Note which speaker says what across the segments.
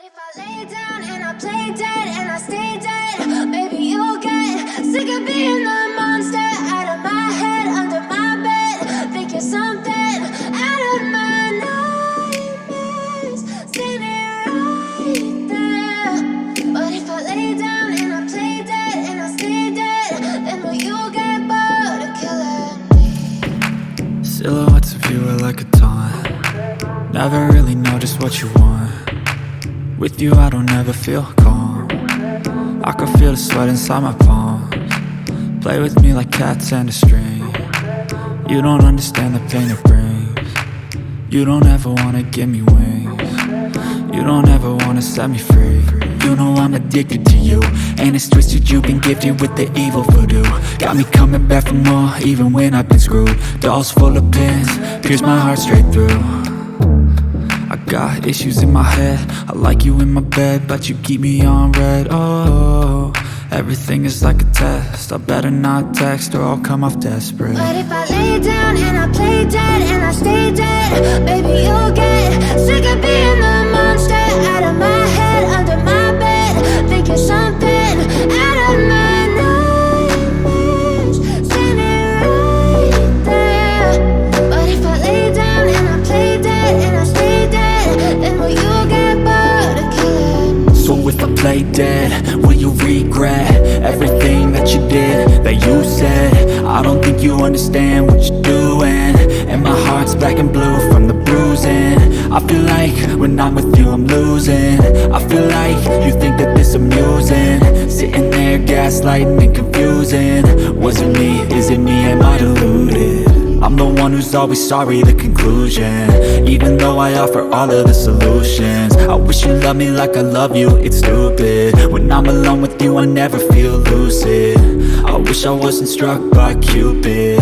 Speaker 1: if I lay down and I play dead and I stay dead, maybe you'll get sick of being the monster out of my head, under my bed. Think you're something out of my nightmares, standing right there. But if I lay down and I play dead and I stay dead, then will you get bored of killing me?
Speaker 2: Silhouettes of you are like a taunt. Never really know just what you want. With you I don't ever feel calm. I can feel the sweat inside my palms. Play with me like cats and a string. You don't understand the pain it brings. You don't ever wanna give me wings. You don't ever wanna set me free. You know I'm addicted to you, and it's twisted, you've been gifted with the evil voodoo. Got me coming back for more, even when I've been screwed. Dolls full of pins, pierce my heart straight through. I got issues in my head, I like you in my bed, but you keep me on red. Oh, everything is like a test. I better not text or I'll come off desperate.
Speaker 1: But if I lay down and I play dead and I stay dead, maybe you'll get sick of being the monster out of my head, under my bed. Think you're something out of my nightmares, standing right there. But if I lay down and I play dead and I stay dead, then will you get bored of killing me?
Speaker 2: So if I play dead, will you regret everything that you did, that you said? I don't think you understand what you're doing, and my heart's black and blue from the bruising. I feel like when I'm with you I'm losing. I feel like you think that this amusing, sitting there gaslighting and confusing. Was it me? Is it me? Am I deluded? I'm the one who's always sorry, the conclusion, even though I offer all of the solutions. I wish you loved me like I love you, it's stupid. When I'm alone with you I never feel lucid. I wish I wasn't struck by Cupid.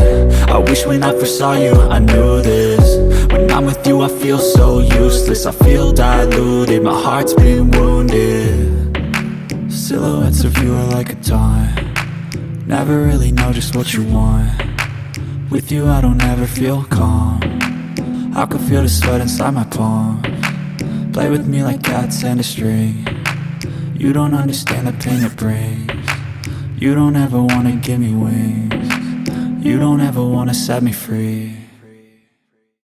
Speaker 2: I wish when I first saw you I knew this. When I'm with you I feel so useless, I feel diluted, my heart's been wounded. Silhouettes of you are like a taunt. Never really know just what you want. With you I don't ever feel calm. I can feel the sweat inside my palms. Play with me like cats and a string. You don't understand the pain it brings. You don't ever wanna give me wings. You don't ever wanna set me free.